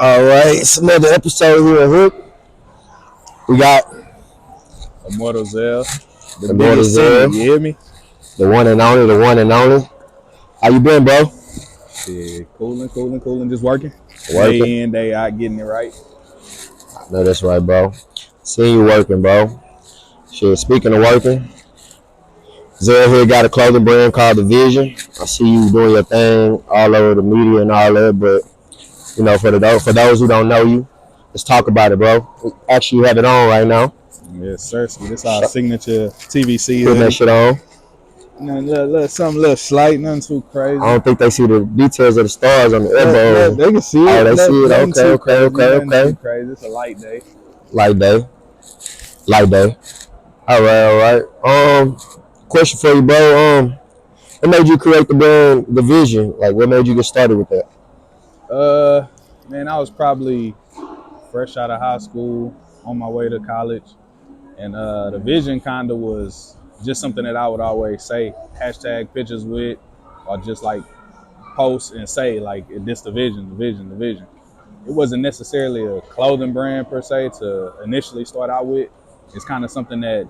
All right, it's another episode here at Hook. We got Owner Lazale, the Owner biggest city, Lazale, you hear me? the one and only, the one and only. How you been, bro? Shit, cooling, just working. Working. Day in, day out, getting it right. I know that's right, bro. Seeing you working, bro. Shit, speaking of working, Zell here got a clothing brand called The Vision. I see you doing your thing all over the media and all that, but you know, for those who don't know you, let's talk about it, bro. Actually, you have it on right now. Yes, sir. So this our signature TVC. Putting that shit on. Something little slight, nothing too crazy. I don't think they see the details of the stars on the elbow. They can see it. Oh, they see it. Nothing too Okay. crazy. It's a light day. Light day. All right. Question for you, bro. What made you create the brand, The Vision? Like, what made you get started with that? Man, I was probably fresh out of high school, on my way to college, and the vision kind of was just something that I would always say, hashtag pictures with, or just like post and say like this the vision. It wasn't necessarily a clothing brand per se to initially start out with. It's kind of something that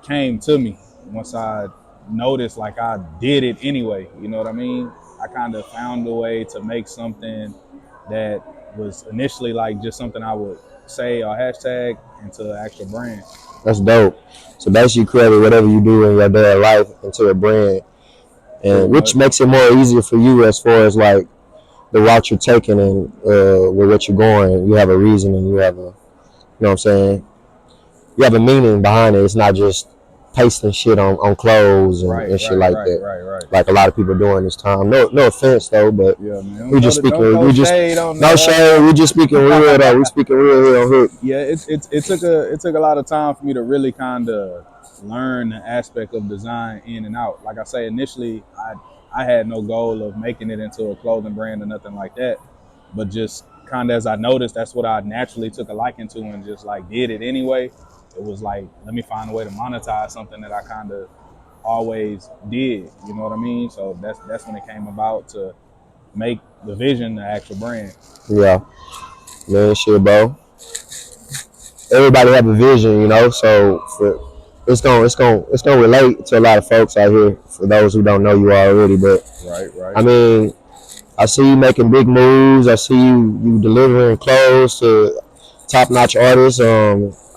came to me once I noticed like I did it anyway. You know what I mean? I kind of found a way to make something that was initially like just something I would say or hashtag into an actual brand. That's dope. So basically, you created whatever you do in your daily life into a brand, and which makes it more easier for you as far as like the route you're taking and with what you're going. You have a reason and you have a, you know what I'm saying? You have a meaning behind it. It's not just pasting shit on clothes and shit like that. Right. Like a lot of people doing this time. No offense though, but yeah, man. We just speaking real though. We speaking real here on Hook. Yeah, it took a lot of time for me to really kind of learn the aspect of design in and out. Like I say, initially I had no goal of making it into a clothing brand or nothing like that, but just kind of as I noticed, that's what I naturally took a liking to and just like did it anyway. It was like, let me find a way to monetize something that I kind of always did. You know what I mean? So that's when it came about to make the vision the actual brand. Yeah, man, shit, bro. Everybody have a vision, you know. So it's gonna relate to a lot of folks out here. For those who don't know you already, but right. I mean, I see you making big moves. I see you delivering clothes to top-notch artists.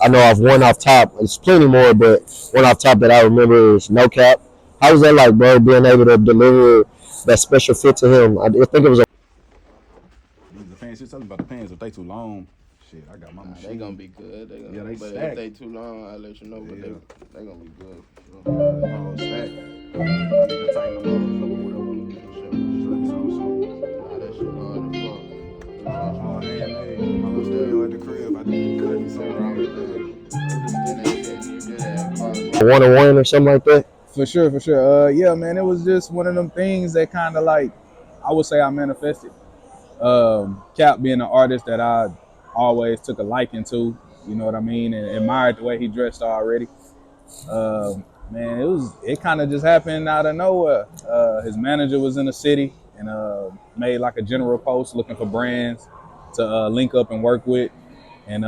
I know I've one off top. There's plenty more, but one off top that I remember is No Cap. How was that like, bro, being able to deliver that special fit to him? I think it was The fans just tell me about the pants. If they too long, shit, I got my machine. They gonna be good. They but stack. if they too long, I'll let you know. But they gonna be good. Whole stack. I need to tighten them up or whatever. Just let me know. Nah, that shit hard as fuck. Oh, handmade. My little studio at the crib. I just cut me some around it. one-on-one or something like that. For sure. Yeah, man, it was just one of them things that kind of like, I would say I manifested. Cap being an artist that I always took a liking to, you know what I mean, and admired the way he dressed already. Man, it kind of just happened out of nowhere. His manager was in the city and made like a general post looking for brands to link up and work with, and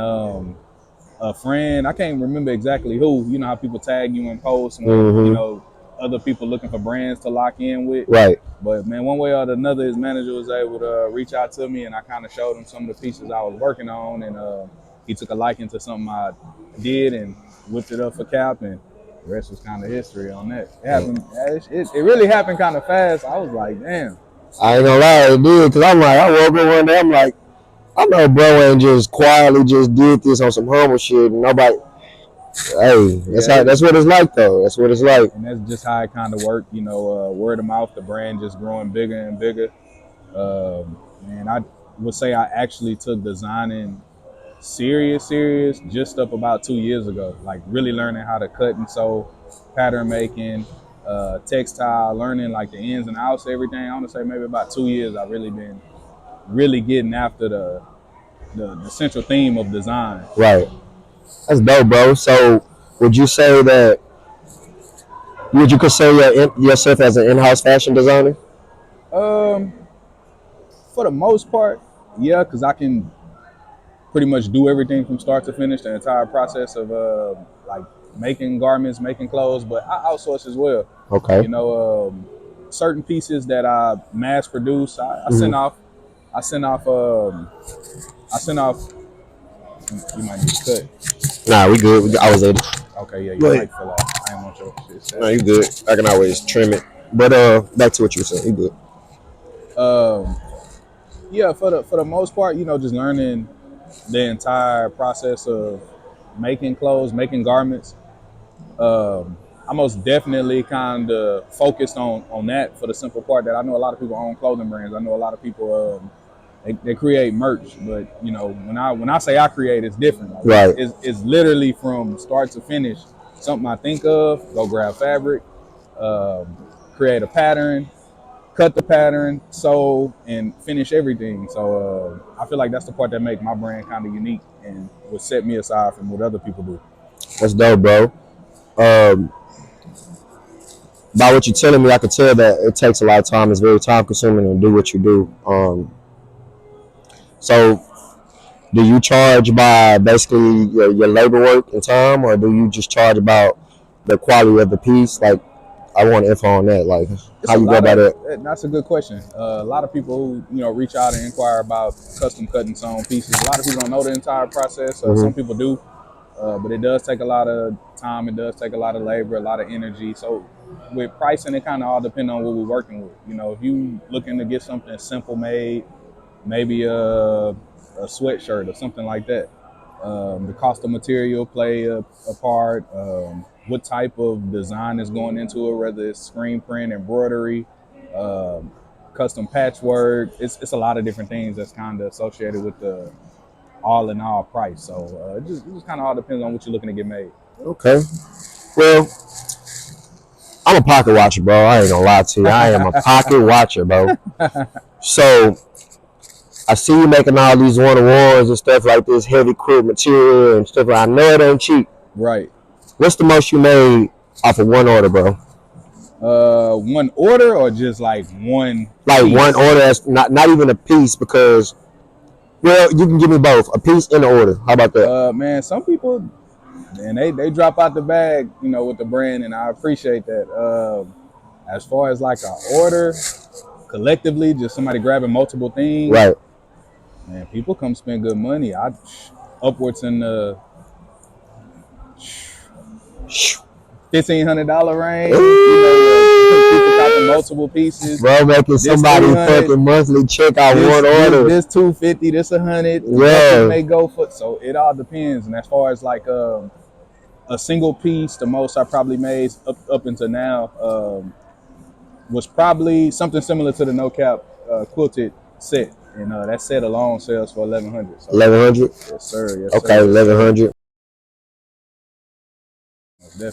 a friend, I can't remember exactly who, you know how people tag you in posts and you know other people looking for brands to lock in with. Right. But man, one way or another, his manager was able to reach out to me, and I kind of showed him some of the pieces I was working on, and he took a liking to something I did and whipped it up for Cap, and the rest was kind of history on that. It happened. It really happened kind of fast. I was like, damn. I ain't gonna lie, it did, cause I'm like, I woke up one day, I'm like, I know bro ain't just quietly just did this on some humble shit, and nobody. Hey, that's what it's like though. That's what it's like. And that's just how it kind of worked, you know. Word of mouth, the brand just growing bigger and bigger. And I would say I actually took designing serious just up about 2 years ago. Like really learning how to cut and sew, pattern making, textile, learning like the ins and outs of everything. I want to say maybe about 2 years I've really been getting after the central theme of design. Right. That's dope, bro. So would you say that, would you consider yourself as an in-house fashion designer? For the most part, yeah, because I can pretty much do everything from start to finish, the entire process of like making garments, making clothes, but I outsource as well. Okay. You know, certain pieces that I mass produce, I send off. I send off. I send off. You might need to cut. Nah, we good. I was able. Okay, yeah, you Go might ahead. feel off. I ain't want your shit set. No, you good. I can always trim it. But back to what you were saying. You good. Yeah, for the most part, you know, just learning the entire process of making clothes, making garments. I most definitely kind of focused on that for the simple part that I know a lot of people own clothing brands. I know a lot of people they create merch, but you know when I say I create, it's different. Like, Right. it's literally from start to finish. Something I think of, go grab fabric, create a pattern, cut the pattern, sew, and finish everything. So I feel like that's the part that make my brand kind of unique and would set me aside from what other people do. That's dope, bro. By what you're telling me, I could tell that it takes a lot of time. It's very time consuming to do what you do. So do you charge by basically your labor work and time, or do you just charge about the quality of the piece? Like, I want info on that. Like, It's how a you go lot about of it? that's a good question. A lot of people who reach out and inquire about custom cut and sewn pieces. A lot of people don't know the entire process. Some people do, but it does take a lot of time. It does take a lot of labor, a lot of energy. So with pricing, it kind of all depends on what we're working with. You know, if you looking to get something simple made, maybe a sweatshirt or something like that. The cost of material play a part. What type of design is going into it, whether it's screen print, embroidery, custom patchwork. It's a lot of different things that's kind of associated with the all in all price. So it just kind of all depends on what you're looking to get made. Okay. Well, I'm a pocket watcher, bro. I ain't gonna lie to you. I am a pocket watcher, bro. So I see you making all these one-on-ones and stuff like this, heavy quick material and stuff. I know it ain't cheap. Right. What's the most you made off of one order, bro? One order or just like one? Like piece? one order, that's not even a piece, because, well, you can give me both, a piece and an order. How about that? Man, some people, and they drop out the bag, with the brand, and I appreciate that. As far as like an order, collectively, just somebody grabbing multiple things. Right. Man, people come spend good money. Upwards in the $1,500 range. People copying multiple pieces. Bro, making somebody fucking monthly check out one order. This $250, this $100. Yeah. May go for. So it all depends. And as far as like a single piece, the most I probably made up until now was probably something similar to the no cap quilted set. And that set alone sells for $1,100. So, 1,100. yes, sir. Yes, Okay, sir. 1,100.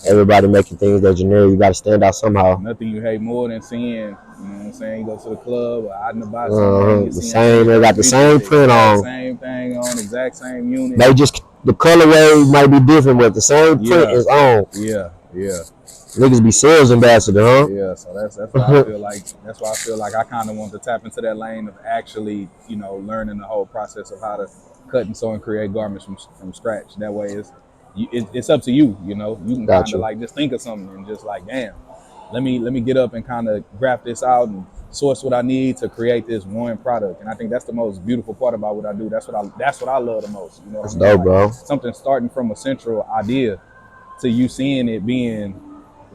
Everybody making things that generic. You got to stand out somehow. Nothing you hate more than seeing, you know what I'm saying? You go to the club or out in the box. They got the same print on. Same thing on, exact same unit. They just, the colorway might be different, but the same print is on. Yeah. Niggas be sales ambassador, huh? Yeah, so that's why I feel like I kind of want to tap into that lane of actually, learning the whole process of how to cut and sew and create garments from scratch. That way it's up to you, you can kind of like just think of something and just like, damn, let me get up and kind of graph this out and source what I need to create this one product. And I think that's the most beautiful part about what I do. That's what I love the most. You know what I mean? Dope, bro. Something starting from a central idea to you seeing it being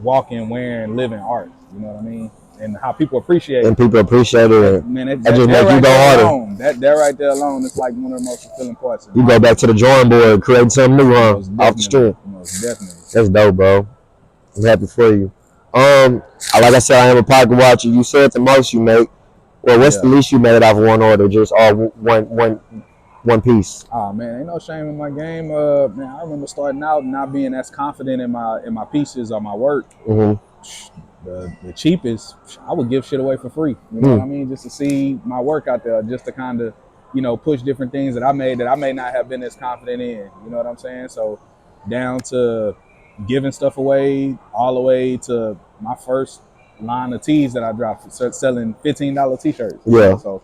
walking, wearing, living art. You know what I mean? And how people appreciate it. And people appreciate it. Man, that just make right you go harder. Alone, that right there alone is like one of the most fulfilling parts. You go back to the drawing board, create something new, huh? Off the street. Most definitely. That's dope, bro. I'm happy for you. Like I said, I am a pocket watcher. You said the most you make. Well, what's the least you made off of one order? Just all one piece. Oh man, ain't no shame in my game. Man, I remember starting out and not being as confident in my pieces or my work. The cheapest, I would give shit away for free. You know what I mean? Just to see my work out there, just to kind of, push different things that I made that I may not have been as confident in. You know what I'm saying? So down to giving stuff away, all the way to my first line of tees that I dropped, selling $15 t-shirts. Yeah. So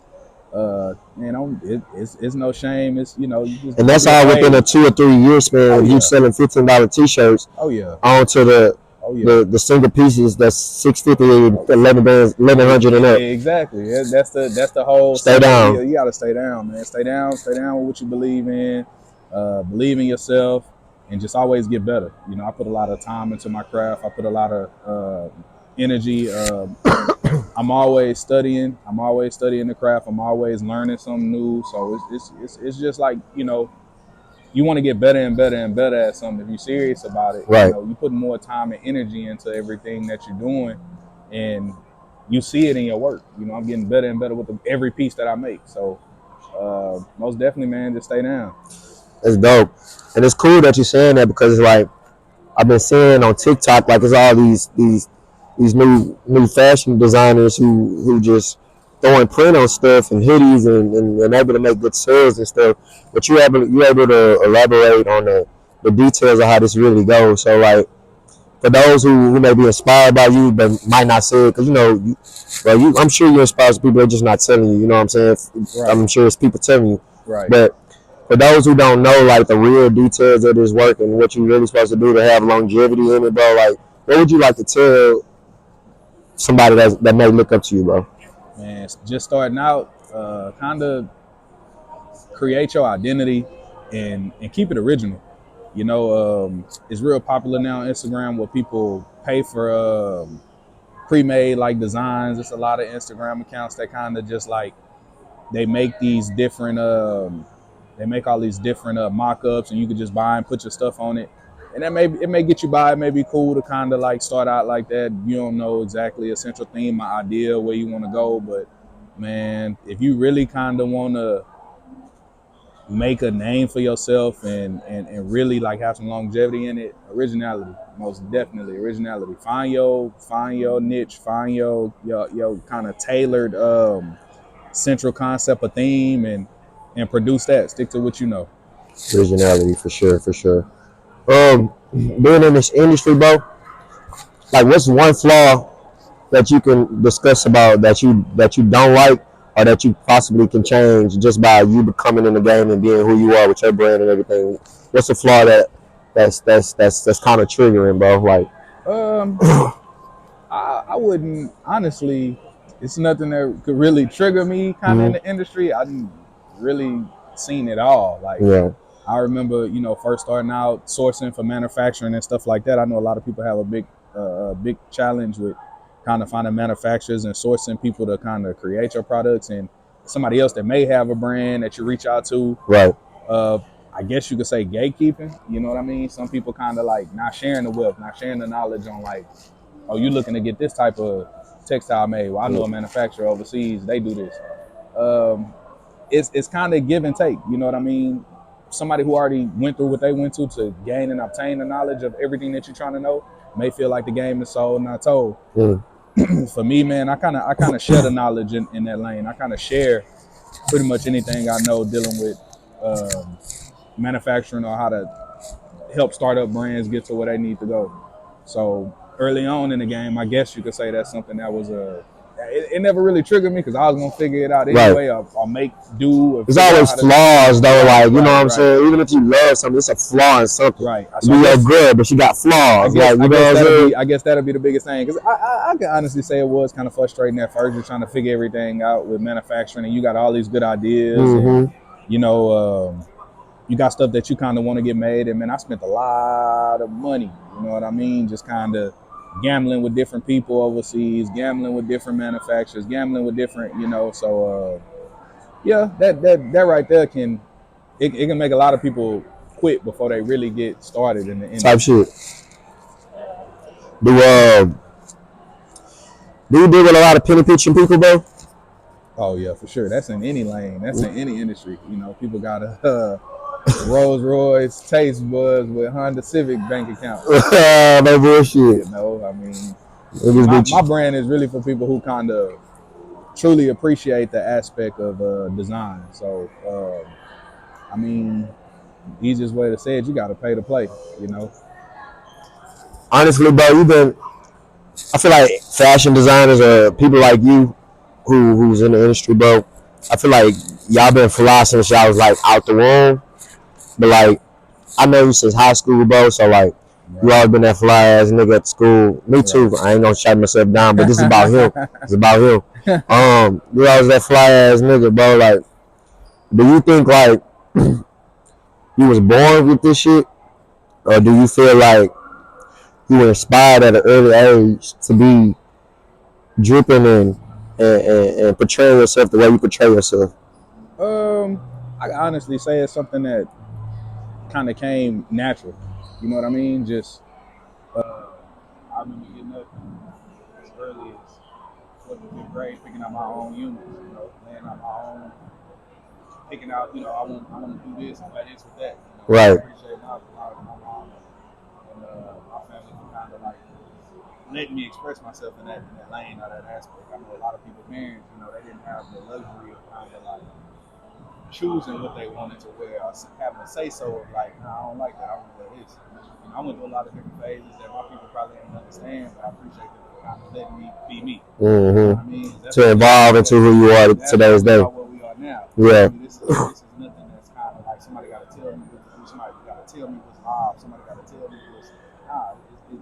It's no shame. It's you just And go that's your all within way. a 2 or 3 year span. Oh You yeah. selling $15 t-shirts Oh yeah. onto Oh yeah. the single pieces that's 650, 11 bands, 1100 and up. Exactly. That's the whole Stay secret. down. You gotta stay down, man. Stay down. Stay down with what you believe in. Believe in yourself, and just always get better. I put a lot of time into my craft. I put a lot of energy. I'm always studying. I'm always studying the craft. I'm always learning something new. So it's just like you want to get better and better and better at something. If you're serious about it, Right. you put more time and energy into everything that you're doing, and you see it in your work. I'm getting better and better with every piece that I make. So most definitely, man, just stay down. That's dope. And it's cool that you're saying that because it's like I've been seeing on TikTok, like it's all these new fashion designers who just throwing print on stuff and hoodies and able to make good sales and stuff. But you able to elaborate on the details of how this really goes. So like for those who may be inspired by you but might not say it, because I'm sure you inspire people, they're just not telling you. You know what I'm saying? Right. I'm sure it's people telling you. Right. But for those who don't know like the real details of this work and what you're really supposed to do to have longevity in it, bro, like what would you like to tell somebody that may look up to you, bro? Man, just starting out, kind of create your identity and keep it original. It's real popular now on Instagram where people pay for pre-made like designs. There's a lot of Instagram accounts that kind of just like they make these different they make all these different mock-ups, and you can just buy and put your stuff on it, and it may get you by. It may be cool to kind of like start out like that. You don't know exactly a central theme, an idea where you want to go, but man, if you really kind of want to make a name for yourself and really like have some longevity in it, originality, most definitely originality. Find your niche, find your kind of tailored central concept, a theme, and produce that. Stick to what you know. Originality, for sure, for sure. Being in this industry, bro, like what's one flaw that you can discuss about that you don't like or that you possibly can change just by you becoming in the game and being who you are with your brand and everything? What's a flaw that's kind of triggering, bro? Like, Um, I wouldn't honestly. It's nothing that could really trigger me kind of in the industry. I didn't really seen it all. Like yeah, I remember, first starting out sourcing for manufacturing and stuff like that. I know a lot of people have a big challenge with kind of finding manufacturers and sourcing people to kind of create your products, and somebody else that may have a brand that you reach out to. right. I guess you could say gatekeeping. You know what I mean? Some people kind of like not sharing the wealth, not sharing the knowledge on like, oh, you looking to get this type of textile made. Well, I know a manufacturer overseas, they do this. It's kind of give and take. You know what I mean? Somebody who already went through what they went to gain and obtain the knowledge of everything that you're trying to know may feel like the game is sold, not told. For me, man, I kind of share the knowledge in that lane. I kind of share pretty much anything I know dealing with manufacturing or how to help startup brands get to where they need to go. So early on in the game, I guess you could say that's something that was it never really triggered me because I was gonna figure it out anyway. Right. I'll make do. There's always flaws though, like you know what I'm right. saying. Even if you love something, it's a flaw in something. Right. So you're good, but you got flaws. I guess that'll be the biggest thing because I can honestly say it was kind of frustrating at first. You're trying to figure everything out with manufacturing, and you got all these good ideas, and you got stuff that you kind of want to get made. And man, I spent a lot of money. You know what I mean? Just kind of gambling with different people overseas, gambling with different manufacturers, gambling with different, So yeah, that right there can make a lot of people quit before they really get started in the industry. Type shit. Do you deal with a lot of penny pitching people, bro? Oh yeah, for sure. That's in any lane. That's in any industry. People got a Rolls Royce taste buds with Honda Civic bank account. No bullshit. I mean, my brand is really for people who kind of truly appreciate the aspect of design. So, I mean, easiest way to say it, you got to pay to play. Honestly, bro, I feel like fashion designers or people like you who's in the industry, bro, I feel like y'all been fly since y'all was like out the womb, but like I know you since high school, bro. So like you always been that fly ass nigga at school. Me too. I ain't gonna shut myself down, but this is about him. It's about him. You always that fly ass nigga, bro. Like, do you think like you was born with this shit, or do you feel like you were inspired at an early age to be dripping and portraying yourself the way you portray yourself? I can honestly say it's something that kind of came natural. You know what I mean? Just I remember getting up as early as fourth or fifth grade, picking out my own units. You know, laying out my own, picking out. You know, I want to do this and play this with that. You know, Right. I appreciate my mom and my family for kind of like letting me express myself in that lane or that aspect. I know a lot of people, parents, you know, they didn't have the luxury of kind of like choosing what they wanted to wear or having a say so of like, nah, I don't like that, I want to wear this. You know, I went through a lot of different phases that my people probably didn't understand, but I appreciate them for kind of letting me be me. You know what I mean? To evolve into who you are today's day. What we are now. Yeah. This is nothing that's kind of like somebody got to tell me what to do. Somebody got to tell me what's live. Somebody got to tell me what's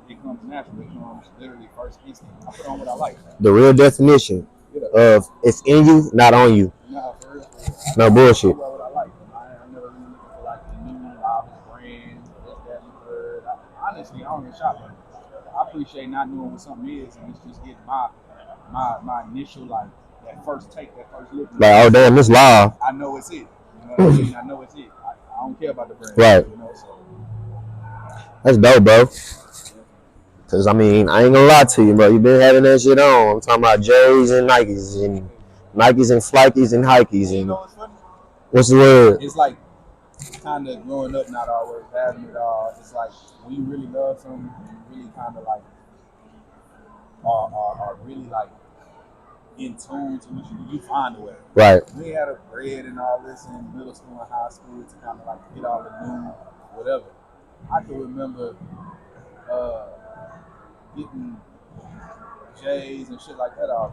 it comes natural. It comes literally first instinct. I put on what I like. The real definition of it's in you, not on you. Nah, for real. No bullshit. I what I like. I never really looking for like the new novice brands, this, that, and the third. Honestly, I don't get shopping. I appreciate not knowing what something is, and it's just getting my initial like that first take, that first look. Like, oh damn, this live. I know it's it. You know what I mean? I know it's it. I don't care about the brand. Right. You know, so. That's dope, bro. Cause I mean, I ain't gonna lie to you, bro. You been having that shit on. I'm talking about J's and Nikes and Flikes and Hikes You and know what's funny? what's the word? It's like kind of growing up, not always having it all. It's like when you really love something, you really kind of like are really like in tune to what you find a way. Right. We had a bread and all this in middle school and high school to kind of like get all the new whatever. I can remember getting J's and shit like that off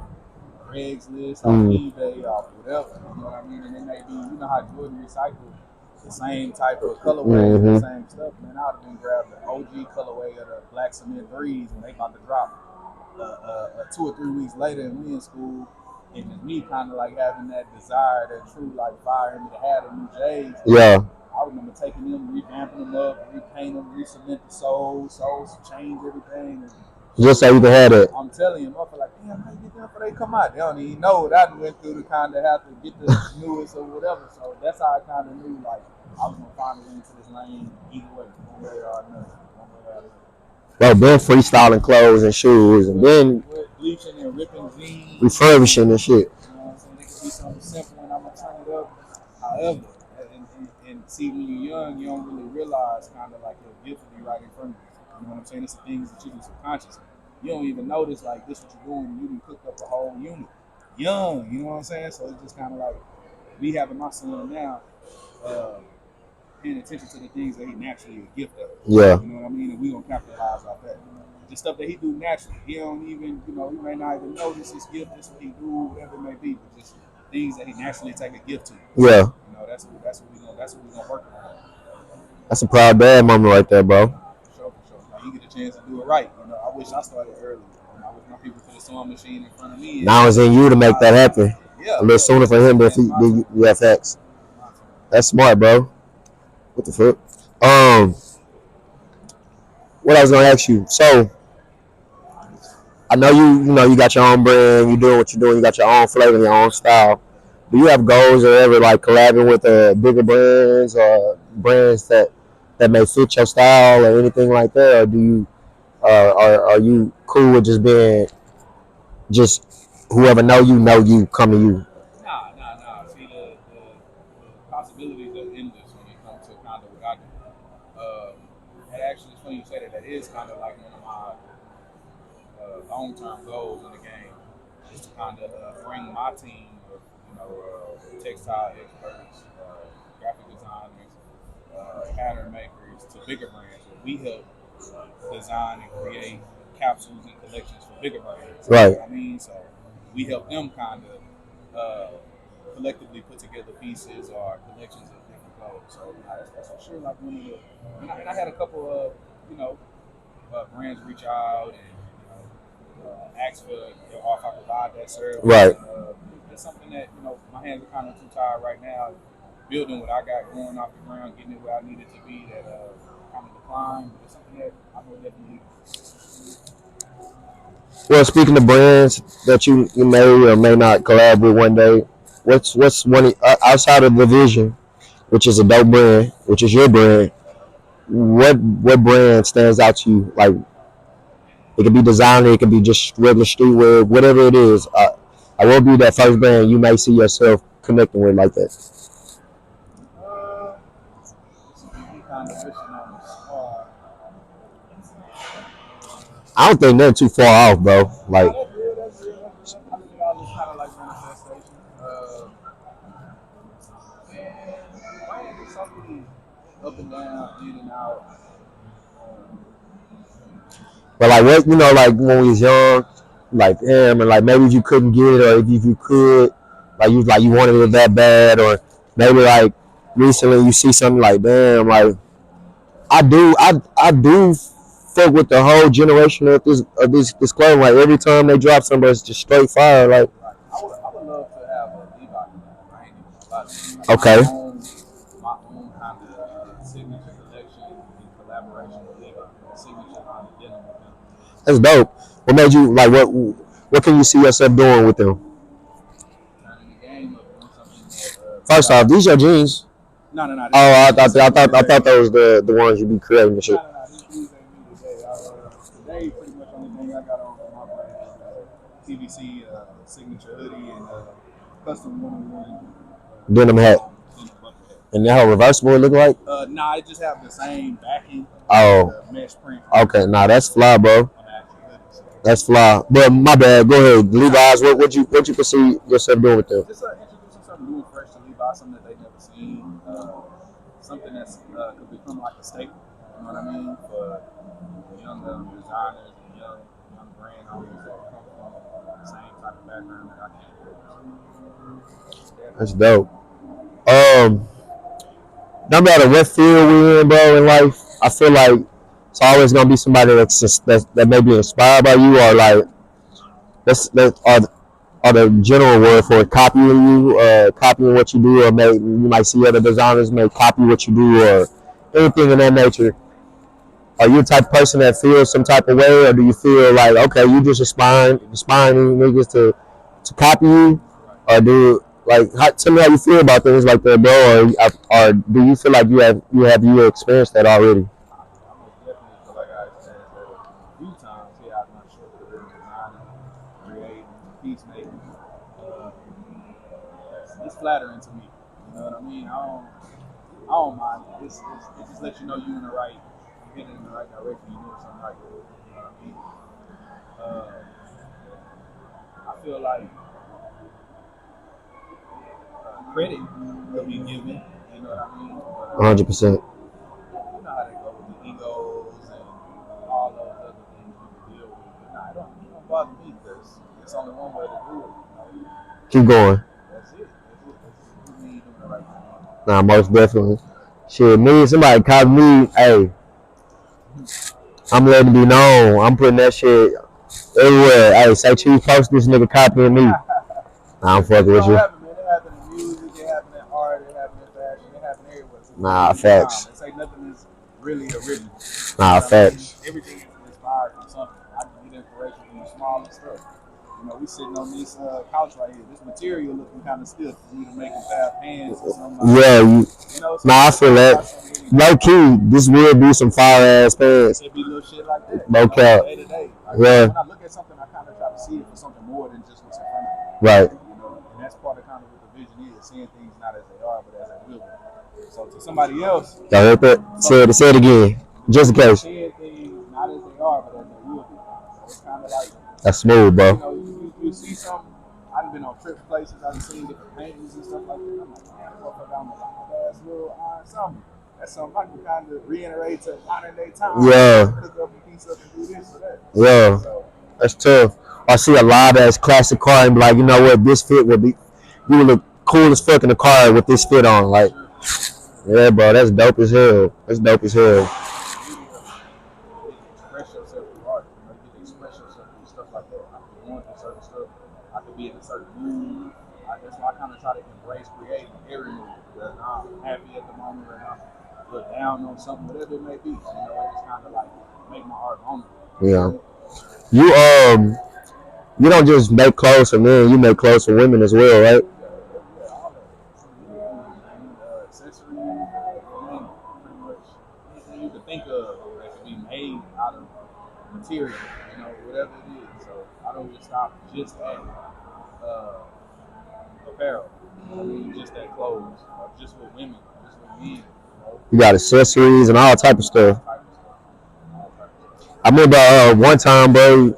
Craigslist, off eBay, off whatever. You know what I mean? And then they do, you know how Jordan recycled the same type of colorway and the same stuff. Man, I would have been grabbed the OG colorway of the Black Cement 3s when they about to drop 2 or 3 weeks later, and we in school. And just me kind of like having that desire, that true like fire in me to have the new J's. Yeah. I remember taking them, revamping them up, repaint them, re-cement the soles, change everything. And just so you can have it. I'm telling you, I feel like, damn, how you get them before they come out? They don't even know what I went through to kind of have to get the newest or whatever. So that's how I kind of knew, like, I was going to find a way into this lane either way, one way or another. Bro, been freestyling clothes and shoes and then bleaching and ripping jeans, refurbishing and shit. You know what I'm saying? It could be something simple and I'm going to turn it up. However, and see, when you're young, you don't really realize kind of like your gift will be right in front of you. You know what I'm saying? It's the things that you do subconsciously. You don't even notice like this what you're doing. You done cooked up a whole unit. Young, you know what I'm saying? So it's just kind of like me having my son now, paying attention to the things that he naturally a gift of. Yeah. You know what I mean? And we gonna capitalize off that. The stuff that he do naturally. He don't even, you know, he may not even know this is gift, this is what he do, whatever it may be, but just things that he naturally take a gift to. Yeah. You know, that's what we gonna work on. That's a proud dad moment right there, bro. For sure. Like, you get a chance to do it right. You know, I wish I started early. I wish my people put a sewing machine in front of me. Now it's in you to make that happen. Yeah. A little sooner for him than you have facts. That's smart, bro. What the fuck? What I was gonna ask you. So I know you got your own brand, you doing what you're doing, you got your own flavor, your own style. Do you have goals or ever like collabing with bigger brands or brands that may fit your style or anything like that, or do you are you cool with just being just whoever know you come to you? Nah. See, the possibilities are endless when it comes to kind of what I do. And actually, it's funny you say that. That is kind of like one of my long-term goals in the game, is to kind of bring my team of, textile experts, graphic designers, pattern makers to bigger brands. Where we help design and create capsules and collections for bigger brands. Right. You know what I mean? So we help them kind of collectively put together pieces or collections of different clothes. So that's for sure like one of the. And I had a couple of brands reach out and ask for if I provide that service. Right. It's something that my hands are kind of too tired right now. Building what I got going off the ground, getting it where I need it to be, that kind of decline. But it's something that I will definitely. Well, speaking of brands that you may or may not collab with one day, what's one outside of the Vision, which is a dope brand, which is your brand? What brand stands out to you? Like it could be designer, it could be just regular streetwear, whatever it is. I will be that first brand you may see yourself connecting with like that. Kind of wishing on the spot. I don't think they're too far off, bro. Like That's real. I think all this kind of like manifestation. Man, it's something up and down, in and out. But like what like when we was young, like damn, and like maybe if you couldn't get it, or if you could, like you wanted it that bad, or maybe like recently you see something like damn, like I do fuck with the whole generation of this clothing. Like every time they drop something, it's just straight fire. Like I would love to have a Levi. I ain't even about okay, my own kind of signature collection in collaboration with Levi. Signature line of denim with them. that's dope. What made you like what can you see yourself doing with them? Turning the game up, doing something more. First off, these are jeans. No. Oh, I thought those the ones you be creating and shit. No. These ain't me today. Today, pretty much only thing I got on my brand is TVC signature hoodie and custom 101 Denim hat. bucket hat. And how reversible it look like? Nah, it just have the same backing. Oh. The mesh print. Okay, nah, that's fly, bro. On the actual hoodie. So. That's fly. But my bad. Go ahead, Levi's. What you perceive yourself doing with them? Just introducing something new and fresh to Levi, something that they've never seen, something that's could become like a staple. You know what I mean? For young designers and young brand owners that come from the same type of background that I came from. That's dope. No matter what field we in, bro, in life, I feel like it's always gonna be somebody that may be inspired by you, or like are the general word for it, copying you, copying what you do, or you might see other designers may copy what you do, or anything in that nature. Are you the type of person that feels some type of way, or do you feel like okay, you just inspiring niggas to copy you, or tell me how you feel about things like that, bro, or do you feel like you experienced that already? I most definitely feel like I experienced that a few times. Yeah, I'm not sure if it's designing, creating, peacemaking. It's flattering to me. You know what I mean? I don't mind. It just lets you know you're heading in the right direction. You're doing something right. You know what I mean? I feel like credit will be given. You know what I mean? 100%. You know how they go with the egos and all those other things you deal with. But nah, it don't bother me because it's only one way to do it. Keep going. That's it. You mean doing the right thing. Nah, most definitely. Shit, me, somebody copy me, hey, I'm letting it be known. I'm putting that shit everywhere. Hey, say Chief post this nigga copying me. I'm fucking with you. It happen in music, it happen in art, it happen in fashion, it happen everywhere. So Nah, facts. They say nothing is really original. Nah, facts. Everything is inspired from something. I can get inspiration from the smallest stuff. We sitting on this couch right here. This material looking kind of stiff for me to make it have pants or something. Yeah, I feel that. Low key, this will be some fire ass pants. It be little shit like that. No cap. Day to day. Yeah. When I look at something, I kind of try to see it for something more than just what's in front of me. Right. And that's part of kind of what the vision is, seeing things not as they are, but as they will be. So to somebody else, y'all heard that? Say it again, just in case. Seeing things not as they are, but as they will be. So it's kind of like that's smooth, bro. You see something. I've been on trip places. I've seen different paintings and stuff like that. I'm like, man, I'm down the long ass little iron something. That's something I can kind of reiterate to modern day time. Yeah. Pick up a piece up and do this or that. Yeah. So, that's tough. I see a lot of that's classic car and be like, you know what, this fit would be, you would look cool as fuck in the car with this fit on. Like, yeah, bro, that's dope as hell. That's dope as hell. Express yourself through art. You know, you can express yourself through stuff like that. I could want through certain stuff. I could be in a certain mood. That's why I kind of try to embrace creating every mood. Whether I'm happy at the moment or I'm a little down on something, whatever it may be. So, you know, I just kind of like make my art vulnerable. Yeah. You don't just make clothes for men. You make clothes for women as well, right? Yeah, all that. Accessories, pretty much anything you can think of that can be made out of material, you know, whatever it is. So I don't just stop just at apparel. I mean, just at clothes, or just with women, just with men. You know, You got accessories and all type of stuff. all type of stuff. I remember one time, bro,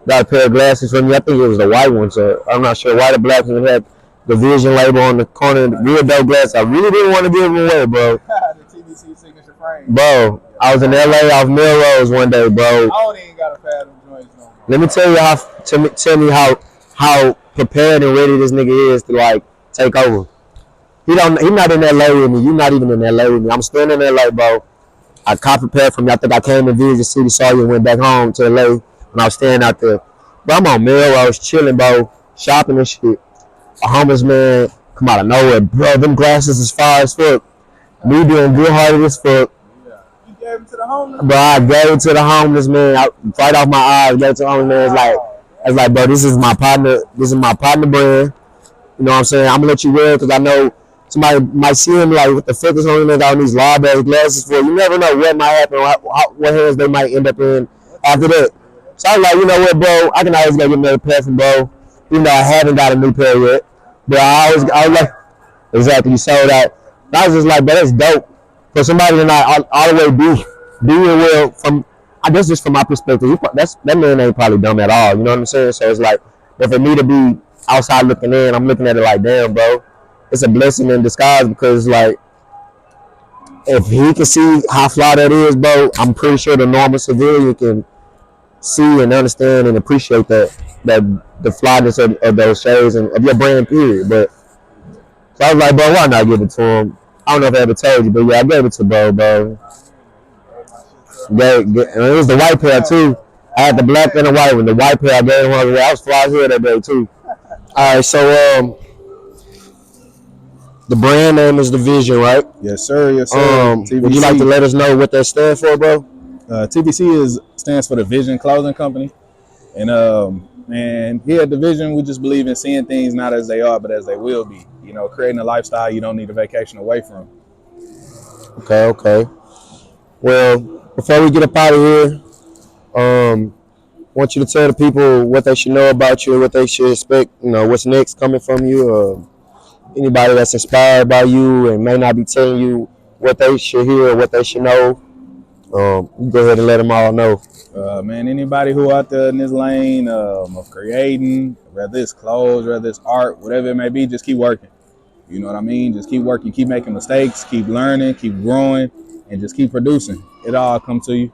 got a pair of glasses from me. I think it was the white ones. I'm not sure. White or black ones had the Vision label on the corner. Real dope glasses. I really didn't want to give them away, bro. The TVC signature frame. Bro, I was in LA off Melrose one day, bro. I don't even got a pair of them joints no more. Let me tell you tell me how prepared and ready this nigga is to like take over. He not in LA with me. You not even in LA with me. I'm still in LA, bro. I caught prepared from you. I think I came to visit the city, saw you, and went back home to LA when I was staying out there. Bro, I'm on Melrose chilling, bro, shopping and shit. A homeless man come out of nowhere, bro. Them glasses is fire as fuck. Me being good-hearted as fuck. Yeah. You gave them to the homeless? Bro, I gave it to the homeless man. Right off my eyes, gave it to the homeless man. It's like, bro, this is my partner. This is my partner brand. You know what I'm saying? I'm gonna let you wear it because I know somebody might see him like, what the fuck is homeless man got on these lob-ass glasses for? You never know what might happen, what hands they might end up in after that. So I was like, you know what, bro? I can always go get another pair from bro, even though I haven't got a new pair yet. But I was like, exactly, you sold out. And I was just like, bro, that's dope for somebody to not all the way be well from. I guess just from my perspective, that man ain't probably dumb at all. You know what I'm saying? So it's like, but for me to be outside looking in, I'm looking at it like, damn, bro, it's a blessing in disguise because like, if he can see how flawed that is, bro, I'm pretty sure the normal civilian can see and understand and appreciate that the flawedness of those shades and of your brand, period. But so I was like, bro, why not give it to him? I don't know if I ever told you, but yeah, I gave it to bro. And it was the white pair too. I had the black and the white one. The white pair I gave him away. I was fly here that day too. All right, so the brand name is the Vision, right? Yes, sir. Yes, sir. Would you like to let us know what that stands for, bro? TVC stands for the Vision Clothing Company, and man, here at the Vision, we just believe in seeing things not as they are, but as they will be. You know, creating a lifestyle you don't need a vacation away from. Okay. Well, before we get up out of here, I want you to tell the people what they should know about you, what they should expect. You know, what's next coming from you. Anybody that's inspired by you and may not be telling you what they should hear or what they should know. You go ahead and let them all know. Man, anybody who out there in this lane of creating, whether it's clothes, whether it's art, whatever it may be, just keep working. You know what I mean? Just keep working, keep making mistakes, keep learning, keep growing, and just keep producing. It all come to you.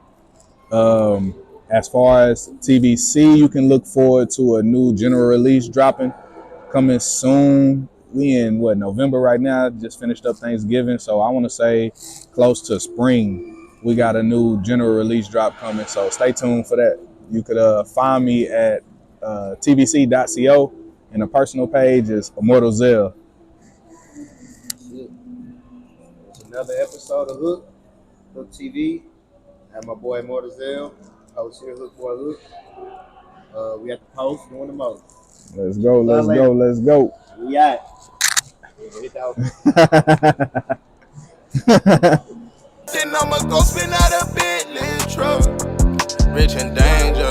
As far as TVC, you can look forward to a new general release dropping coming soon. We in November right now, just finished up Thanksgiving, so I want to say close to spring we got a new general release drop coming, so stay tuned for that. You could find me at tvc.co, and the personal page is Owner Lazale. It's another episode of Hook TV. I have my boy Owner Lazale. I was here, Hook Boy Hook. We at the post doing the most. Let's go. We out. Then I'ma go spin out a Bentley truck. Rich and dangerous.